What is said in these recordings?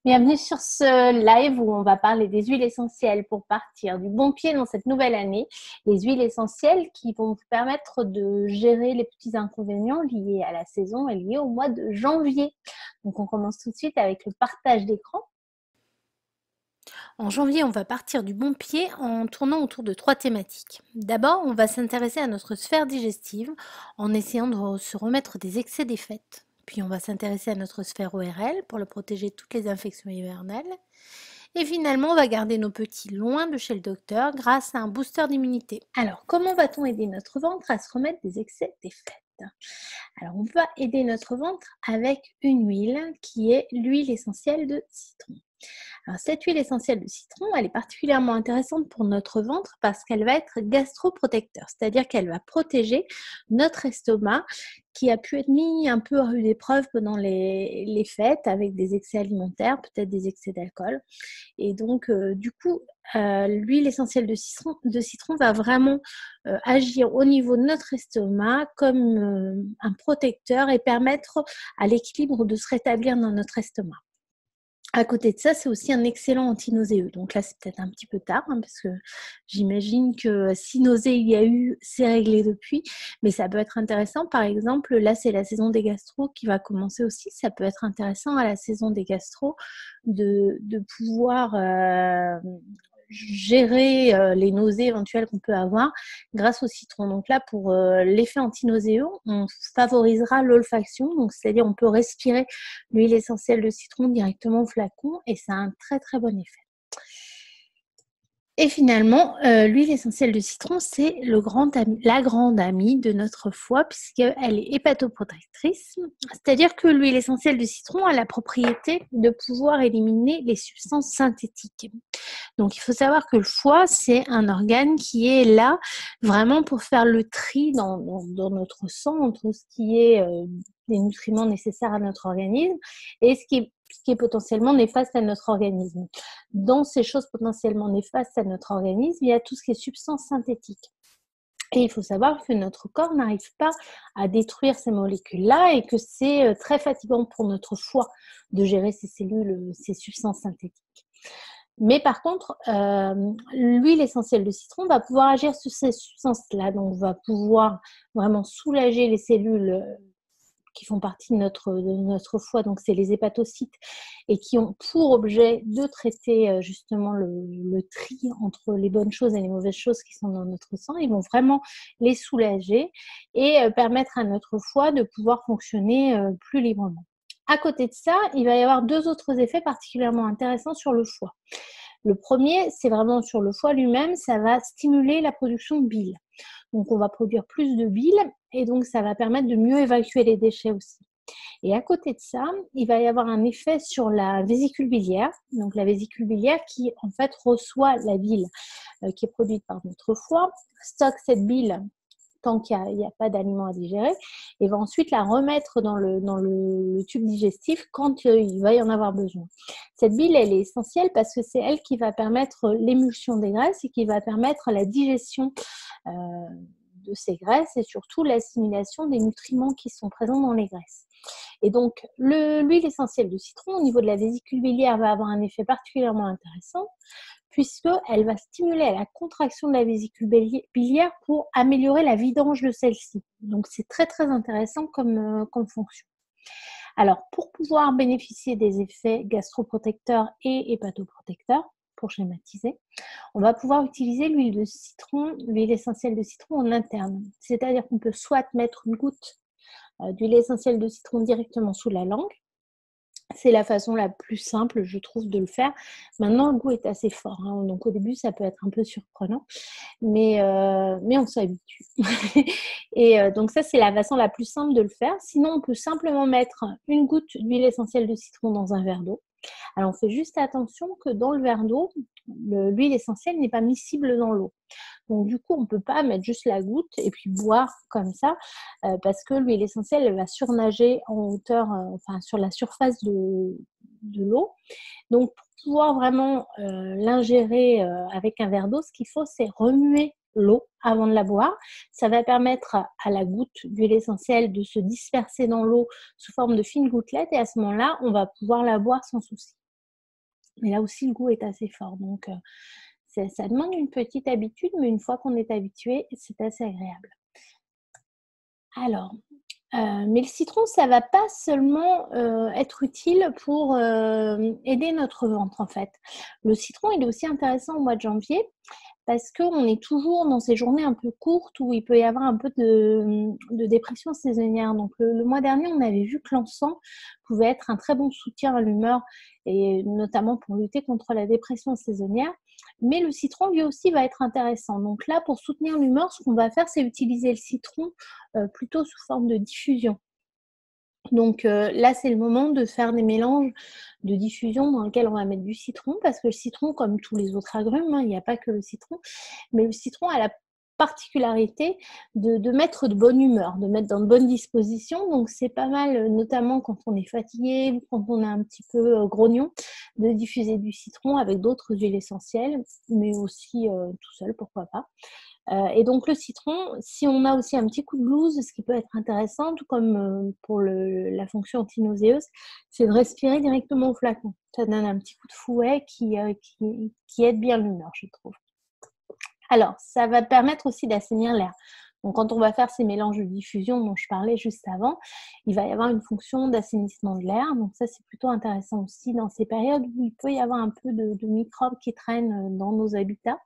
Bienvenue sur ce live où on va parler des huiles essentielles pour partir du bon pied dans cette nouvelle année. Les huiles essentielles qui vont vous permettre de gérer les petits inconvénients liés à la saison et liés au mois de janvier. Donc on commence tout de suite avec le partage d'écran. En janvier, on va partir du bon pied en tournant autour de 3 thématiques. D'abord, on va s'intéresser à notre sphère digestive en essayant de se remettre des excès des fêtes. Puis on va s'intéresser à notre sphère ORL pour le protéger de toutes les infections hivernales. Et finalement, on va garder nos petits loin de chez le docteur grâce à un booster d'immunité. Alors, comment va-t-on aider notre ventre à se remettre des excès des fêtes? Alors, on va aider notre ventre avec une huile qui est l'huile essentielle de citron. Alors, cette huile essentielle de citron, elle est particulièrement intéressante pour notre ventre parce qu'elle va être gastroprotecteur, c'est-à-dire qu'elle va protéger notre estomac qui a pu être mis un peu à rude épreuve pendant les fêtes avec des excès alimentaires, peut-être des excès d'alcool. Et donc, du coup, l'huile essentielle de citron va vraiment agir au niveau de notre estomac comme un protecteur et permettre à l'équilibre de se rétablir dans notre estomac. À côté de ça, c'est aussi un excellent antinauséeux. Donc là, c'est peut-être un petit peu tard, parce que j'imagine que si nausée il y a eu, c'est réglé depuis. Mais ça peut être intéressant. Par exemple, là, c'est la saison des gastro qui va commencer aussi. Ça peut être intéressant à la saison des gastro de pouvoir gérer les nausées éventuelles qu'on peut avoir grâce au citron. Donc là, pour l'effet antinauséeux, on favorisera l'olfaction. Donc, c'est-à-dire on peut respirer l'huile essentielle de citron directement au flacon et ça a un très très bon effet. Et finalement, l'huile essentielle de citron, c'est la grande amie de notre foie puisqu'elle est hépatoprotectrice. C'est-à-dire que l'huile essentielle de citron a la propriété de pouvoir éliminer les substances synthétiques. Donc, il faut savoir que le foie, c'est un organe qui est là vraiment pour faire le tri dans notre sang entre ce qui est des nutriments nécessaires à notre organisme et ce qui est potentiellement néfaste à notre organisme. Dans ces choses potentiellement néfastes à notre organisme, il y a tout ce qui est substances synthétiques. Et il faut savoir que notre corps n'arrive pas à détruire ces molécules-là et que c'est très fatigant pour notre foie de gérer ces cellules, ces substances synthétiques. Mais par contre, l'huile essentielle de citron va pouvoir agir sur ces substances-là. Donc, va pouvoir vraiment soulager les cellules qui font partie de notre foie, donc c'est les hépatocytes, et qui ont pour objet de traiter justement le tri entre les bonnes choses et les mauvaises choses qui sont dans notre sang. Ils vont vraiment les soulager et permettre à notre foie de pouvoir fonctionner plus librement. À côté de ça, il va y avoir deux autres effets particulièrement intéressants sur le foie. Le premier, c'est vraiment sur le foie lui-même, ça va stimuler la production de bile. Donc, on va produire plus de bile et donc ça va permettre de mieux évacuer les déchets aussi. Et à côté de ça, il va y avoir un effet sur la vésicule biliaire. Donc, la vésicule biliaire qui, en fait, reçoit la bile qui est produite par notre foie, stocke cette bile tant qu'il n'y a pas d'aliments à digérer, et va ensuite la remettre dans le tube digestif quand il va y en avoir besoin. Cette bile, elle est essentielle parce que c'est elle qui va permettre l'émulsion des graisses et qui va permettre la digestion de ces graisses et surtout l'assimilation des nutriments qui sont présents dans les graisses. Et donc, l'huile essentielle de citron au niveau de la vésicule biliaire va avoir un effet particulièrement intéressant puisqu'elle va stimuler la contraction de la vésicule biliaire pour améliorer la vidange de celle-ci. Donc, c'est très, très intéressant comme fonction. Alors, pour pouvoir bénéficier des effets gastroprotecteurs et hépatoprotecteurs, pour schématiser, on va pouvoir utiliser l'huile essentielle de citron en interne. C'est-à-dire qu'on peut soit mettre une goutte d'huile essentielle de citron directement sous la langue. C'est la façon la plus simple, je trouve, de le faire. Maintenant, le goût est assez fort, donc au début, ça peut être un peu surprenant, mais on s'habitue. Et donc ça, c'est la façon la plus simple de le faire. Sinon, on peut simplement mettre une goutte d'huile essentielle de citron dans un verre d'eau. Alors, on fait juste attention que dans le verre d'eau, l'huile essentielle n'est pas miscible dans l'eau. Donc, du coup, on ne peut pas mettre juste la goutte et puis boire comme ça parce que l'huile essentielle, elle va surnager en hauteur, sur la surface de l'eau. Donc, pour pouvoir vraiment l'ingérer avec un verre d'eau, ce qu'il faut, c'est remuer l'eau avant de la boire. Ça va permettre à la goutte d'huile essentielle de se disperser dans l'eau sous forme de fines gouttelettes et à ce moment-là, on va pouvoir la boire sans souci. Mais là aussi, le goût est assez fort. Donc, ça demande une petite habitude, mais une fois qu'on est habitué, c'est assez agréable. Alors, mais le citron, ça va pas seulement être utile pour aider notre ventre, en fait. Le citron, il est aussi intéressant au mois de janvier parce qu'on est toujours dans ces journées un peu courtes où il peut y avoir un peu de dépression saisonnière. Donc, le mois dernier, on avait vu que l'encens pouvait être un très bon soutien à l'humeur et notamment pour lutter contre la dépression saisonnière. Mais le citron, lui aussi, va être intéressant. Donc là, pour soutenir l'humeur, ce qu'on va faire, c'est utiliser le citron plutôt sous forme de diffusion. Donc là, c'est le moment de faire des mélanges de diffusion dans lesquels on va mettre du citron, parce que le citron, comme tous les autres agrumes, hein, il n'y a pas que le citron, mais le citron a la particularité de mettre de bonne humeur, de mettre dans de bonnes dispositions. Donc c'est pas mal, notamment quand on est fatigué, quand on est un petit peu grognon, de diffuser du citron avec d'autres huiles essentielles, mais aussi tout seul, pourquoi pas. Et donc le citron, si on a aussi un petit coup de blues, ce qui peut être intéressant, tout comme pour la fonction antinauséeuse, c'est de respirer directement au flacon. Ça donne un petit coup de fouet qui aide bien l'humeur, je trouve. Alors, ça va permettre aussi d'assainir l'air. Donc, quand on va faire ces mélanges de diffusion dont je parlais juste avant, il va y avoir une fonction d'assainissement de l'air. Donc, ça, c'est plutôt intéressant aussi dans ces périodes où il peut y avoir un peu de microbes qui traînent dans nos habitats.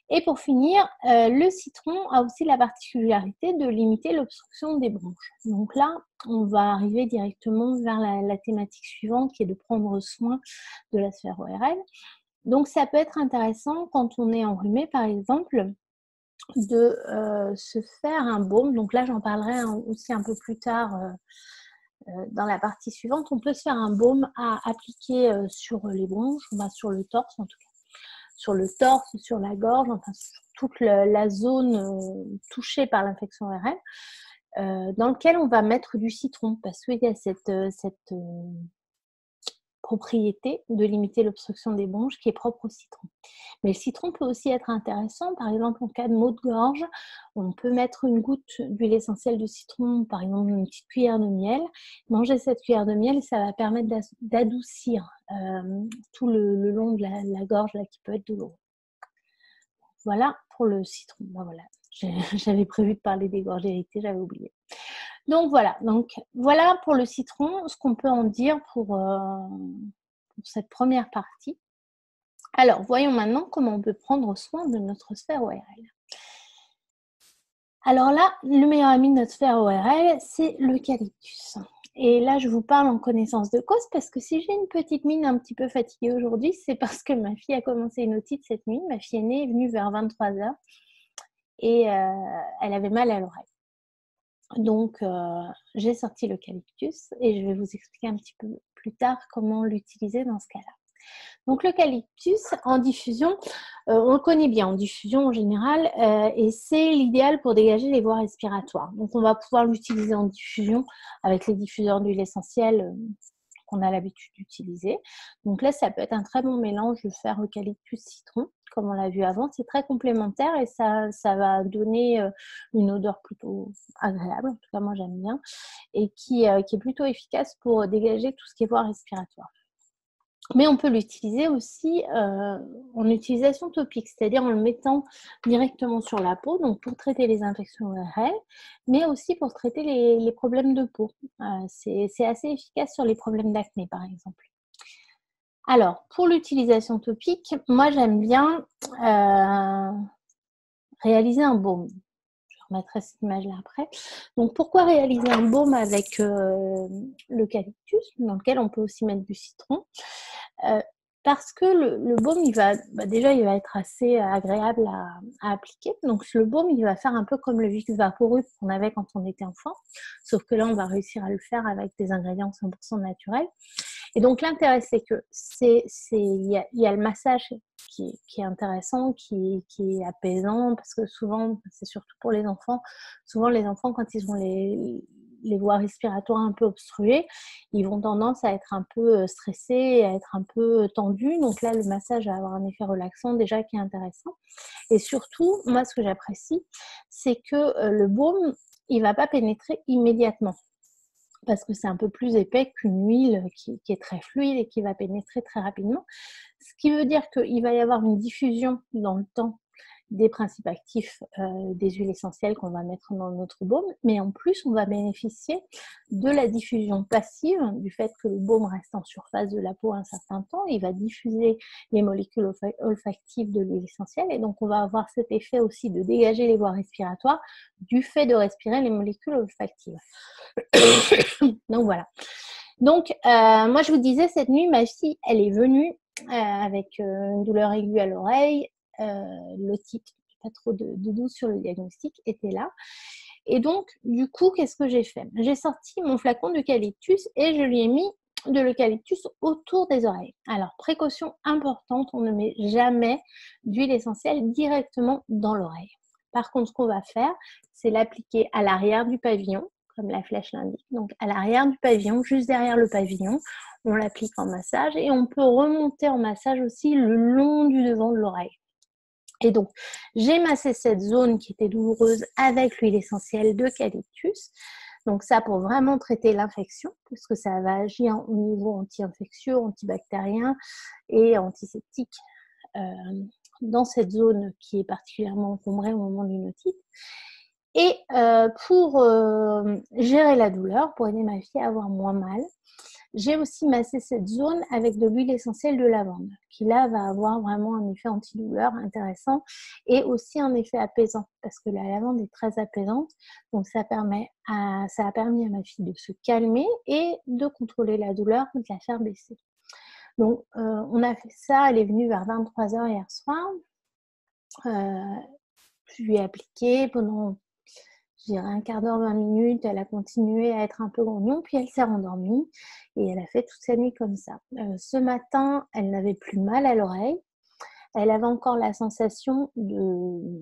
Et pour finir, le citron a aussi la particularité de limiter l'obstruction des bronches. Donc là, on va arriver directement vers la thématique suivante qui est de prendre soin de la sphère ORL. Donc ça peut être intéressant quand on est enrhumé par exemple de se faire un baume. Donc là, j'en parlerai aussi un peu plus tard dans la partie suivante. On peut se faire un baume à appliquer sur les bronches, sur le torse en tout cas. Sur le torse, sur la gorge, enfin sur toute la zone touchée par l'infection ORL, dans lequel on va mettre du citron parce qu'il y a cette propriété de limiter l'obstruction des bronches qui est propre au citron. Mais le citron peut aussi être intéressant, par exemple en cas de maux de gorge, on peut mettre une goutte d'huile essentielle de citron, par exemple une petite cuillère de miel, manger cette cuillère de miel et ça va permettre d'adoucir tout le long de la gorge là, qui peut être douloureux. Voilà pour le citron. Ben voilà. J'avais prévu de parler des gorges irritées, j'avais oublié. Donc voilà pour le citron, ce qu'on peut en dire pour cette première partie. Alors, voyons maintenant comment on peut prendre soin de notre sphère ORL. Alors là, le meilleur ami de notre sphère ORL, c'est l'eucalyptus. Et là, je vous parle en connaissance de cause parce que si j'ai une petite mine un petit peu fatiguée aujourd'hui, c'est parce que ma fille a commencé une otite cette nuit. Ma fille aînée est venue vers 23h et elle avait mal à l'oreille. Donc, j'ai sorti l'eucalyptus et je vais vous expliquer un petit peu plus tard comment l'utiliser dans ce cas-là. Donc, l'eucalyptus en diffusion, on le connaît bien en diffusion en général et c'est l'idéal pour dégager les voies respiratoires. Donc, on va pouvoir l'utiliser en diffusion avec les diffuseurs d'huile essentielle qu'on a l'habitude d'utiliser. Donc là, ça peut être un très bon mélange de faire eucalyptus-citron, comme on l'a vu avant. C'est très complémentaire et ça va donner une odeur plutôt agréable. En tout cas, moi, j'aime bien. Et qui est plutôt efficace pour dégager tout ce qui est voie respiratoire. Mais on peut l'utiliser aussi en utilisation topique, c'est-à-dire en le mettant directement sur la peau, donc pour traiter les infections ORL, mais aussi pour traiter les problèmes de peau. C'est assez efficace sur les problèmes d'acné, par exemple. Alors, pour l'utilisation topique, moi j'aime bien réaliser un baume. Je remettrai cette image-là après. Donc, pourquoi réaliser un baume avec l'eucalyptus, dans lequel on peut aussi mettre du citron parce que le baume, il va être assez agréable à appliquer. Donc, le baume, il va faire un peu comme le Vicks Vaporub qu'on avait quand on était enfant. Sauf que là, on va réussir à le faire avec des ingrédients 100% naturels. Et donc, l'intérêt, c'est que il y a le massage qui est intéressant, qui est apaisant, parce que souvent, c'est surtout pour les enfants, souvent les enfants, quand ils ont les voies respiratoires un peu obstruées, ils vont tendance à être un peu stressés, à être un peu tendus. Donc là, le massage va avoir un effet relaxant déjà qui est intéressant. Et surtout, moi, ce que j'apprécie, c'est que le baume, il ne va pas pénétrer immédiatement. parce que c'est un peu plus épais qu'une huile qui est très fluide et qui va pénétrer très rapidement. Ce qui veut dire qu'il va y avoir une diffusion dans le temps des principes actifs des huiles essentielles qu'on va mettre dans notre baume, mais en plus on va bénéficier de la diffusion passive du fait que le baume reste en surface de la peau un certain temps, il va diffuser les molécules olfactives de l'huile essentielle et donc on va avoir cet effet aussi de dégager les voies respiratoires du fait de respirer les molécules olfactives. Donc voilà. Donc moi je vous disais, cette nuit ma fille elle est venue avec une douleur aiguë à l'oreille, l'otite, pas trop de doute sur le diagnostic, était là. Et donc, du coup, qu'est-ce que j'ai fait? J'ai sorti mon flacon d'eucalyptus et je lui ai mis de l'eucalyptus autour des oreilles. Alors, précaution importante, on ne met jamais d'huile essentielle directement dans l'oreille. Par contre, ce qu'on va faire, c'est l'appliquer à l'arrière du pavillon, comme la flèche l'indique. Donc, à l'arrière du pavillon, juste derrière le pavillon, on l'applique en massage et on peut remonter en massage aussi le long du devant de l'oreille. Et donc, j'ai massé cette zone qui était douloureuse avec l'huile essentielle d'eucalyptus. Donc ça, pour vraiment traiter l'infection, parce que ça va agir au niveau anti-infectieux, antibactérien et antiseptique dans cette zone qui est particulièrement encombrée au moment d'une otite. Et pour gérer la douleur, pour aider ma fille à avoir moins mal, j'ai aussi massé cette zone avec de l'huile essentielle de lavande, qui là va avoir vraiment un effet antidouleur intéressant et aussi un effet apaisant, parce que la lavande est très apaisante. Donc ça a permis à ma fille de se calmer et de contrôler la douleur, de la faire baisser. Donc on a fait ça, elle est venue vers 23h hier soir. Je lui ai appliqué pendant, je dirais, un quart d'heure, 20 minutes, elle a continué à être un peu grognon, puis elle s'est rendormie et elle a fait toute sa nuit comme ça. Ce matin, elle n'avait plus mal à l'oreille. Elle avait encore la sensation de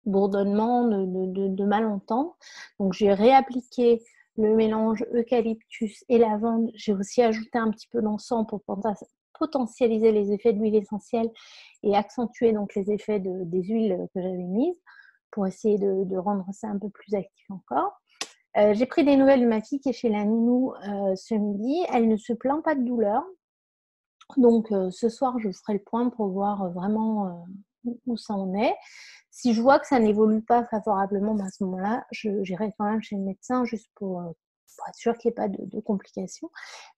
bourdonnement, de malentendant. Donc, j'ai réappliqué le mélange eucalyptus et lavande. J'ai aussi ajouté un petit peu d'encens pour potentialiser les effets de l'huile essentielle et accentuer donc les effets des huiles que j'avais mises, pour essayer de rendre ça un peu plus actif encore. J'ai pris des nouvelles de ma fille qui est chez la nounou ce midi. Elle ne se plaint pas de douleur. Donc ce soir, je ferai le point pour voir vraiment où ça en est. Si je vois que ça n'évolue pas favorablement, à ce moment-là, j'irai quand même chez le médecin juste pour être sûr qu'il n'y ait pas de complications.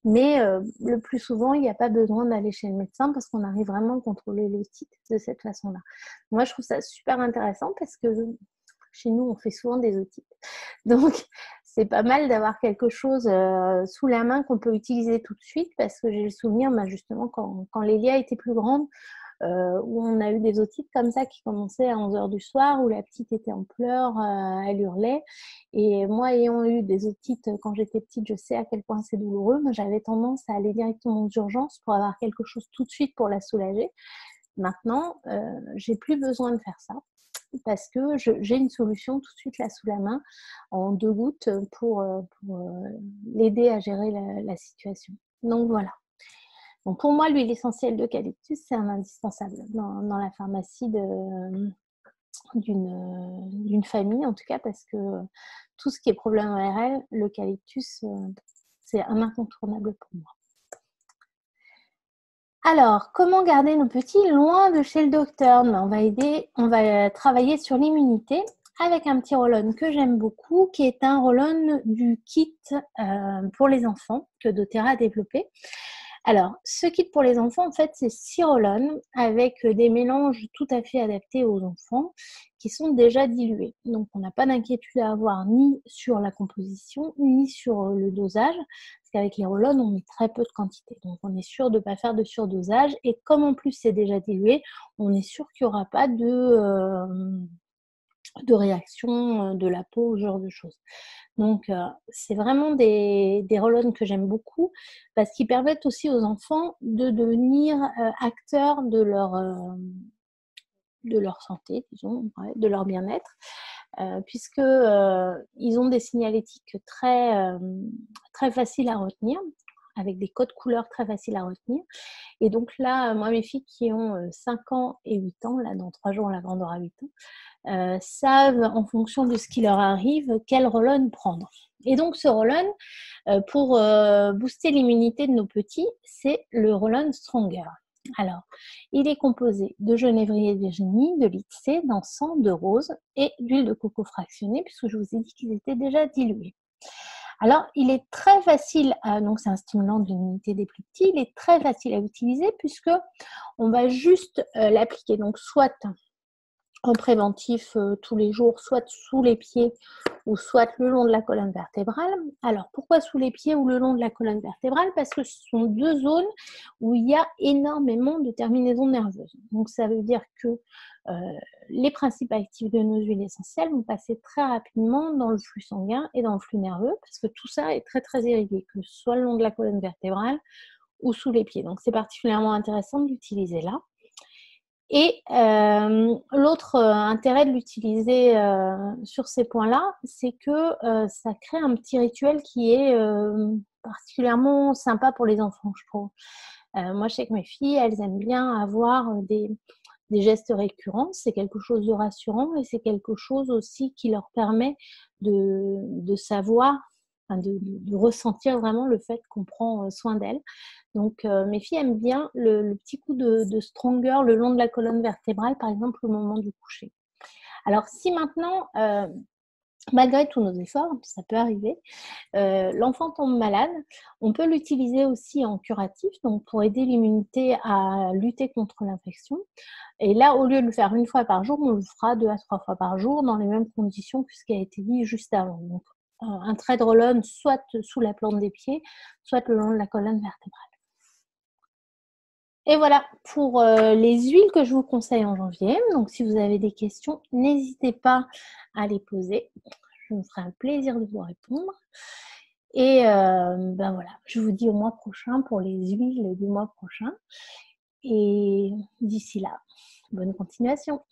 Mais le plus souvent, il n'y a pas besoin d'aller chez le médecin parce qu'on arrive vraiment à contrôler l'otite de cette façon-là. Moi, je trouve ça super intéressant parce que chez nous, on fait souvent des otites. Donc, c'est pas mal d'avoir quelque chose sous la main qu'on peut utiliser tout de suite parce que j'ai le souvenir, justement, quand Lélia était plus grande, où on a eu des otites comme ça qui commençaient à 11h du soir, où la petite était en pleurs, elle hurlait. Et moi, ayant eu des otites quand j'étais petite, je sais à quel point c'est douloureux. Moi, j'avais tendance à aller directement aux urgences pour avoir quelque chose tout de suite pour la soulager. Maintenant, j'ai plus besoin de faire ça parce que j'ai une solution tout de suite là sous la main en 2 gouttes pour l'aider à gérer la situation. Donc voilà. Donc pour moi, l'huile essentielle d'eucalyptus, c'est un indispensable dans la pharmacie d'une famille, en tout cas, parce que tout ce qui est problème ORL, l'eucalyptus, c'est un incontournable pour moi. Alors, comment garder nos petits loin de chez le docteur? On va travailler sur l'immunité avec un petit roll-on que j'aime beaucoup, qui est un roll-on du kit pour les enfants que doTERRA a développé. Alors, ce kit pour les enfants, en fait, c'est 6 roll-on avec des mélanges tout à fait adaptés aux enfants qui sont déjà dilués. Donc, on n'a pas d'inquiétude à avoir ni sur la composition, ni sur le dosage, parce qu'avec les roll-on, on met très peu de quantité. Donc, on est sûr de ne pas faire de surdosage. Et comme en plus, c'est déjà dilué, on est sûr qu'il n'y aura pas de réaction de la peau, ce genre de choses. Donc, c'est vraiment des roll-on que j'aime beaucoup parce qu'ils permettent aussi aux enfants de devenir acteurs de leur santé, disons, ouais, de leur bien-être, puisque ils ont des signalétiques très faciles à retenir, avec des codes couleurs très faciles à retenir. Et donc là, moi, mes filles qui ont 5 ans et 8 ans, là, dans 3 jours, la grande aura 8 ans, savent, en fonction de ce qui leur arrive, quel roll-on prendre. Et donc ce roll-on, pour booster l'immunité de nos petits, c'est le roll-on Stronger. Alors, il est composé de genévrier de Virginie, de lycée, d'encens, de rose et d'huile de coco fractionnée, puisque je vous ai dit qu'ils étaient déjà dilués. Alors, il est très facile, donc c'est un stimulant de l'immunité des plus petits, il est très facile à utiliser puisque on va juste l'appliquer, donc soit en préventif tous les jours, soit sous les pieds ou soit le long de la colonne vertébrale. Alors, pourquoi sous les pieds ou le long de la colonne vertébrale? Parce que ce sont deux zones où il y a énormément de terminaisons nerveuses. Donc, ça veut dire que les principes actifs de nos huiles essentielles vont passer très rapidement dans le flux sanguin et dans le flux nerveux, parce que tout ça est très, très irrigué, que ce soit le long de la colonne vertébrale ou sous les pieds. Donc, c'est particulièrement intéressant de l'utiliser là. Et l'autre intérêt de l'utiliser sur ces points-là, c'est que ça crée un petit rituel qui est particulièrement sympa pour les enfants, je trouve. Moi, je sais que mes filles, elles aiment bien avoir des gestes récurrents. C'est quelque chose de rassurant et c'est quelque chose aussi qui leur permet de savoir, enfin de ressentir vraiment le fait qu'on prend soin d'elles. Donc, mes filles aiment bien le petit coup de Stronger le long de la colonne vertébrale, par exemple, au moment du coucher. Alors, si maintenant, malgré tous nos efforts, ça peut arriver, l'enfant tombe malade, on peut l'utiliser aussi en curatif, donc pour aider l'immunité à lutter contre l'infection. Et là, au lieu de le faire une fois par jour, on le fera 2 à 3 fois par jour dans les mêmes conditions que ce qui a été dit juste avant. Donc, un trait de roll-on soit sous la plante des pieds, soit le long de la colonne vertébrale. Et voilà pour les huiles que je vous conseille en janvier. Donc, si vous avez des questions, n'hésitez pas à les poser. Je me ferai un plaisir de vous répondre. Et ben voilà, je vous dis au mois prochain pour les huiles du mois prochain. Et d'ici là, bonne continuation.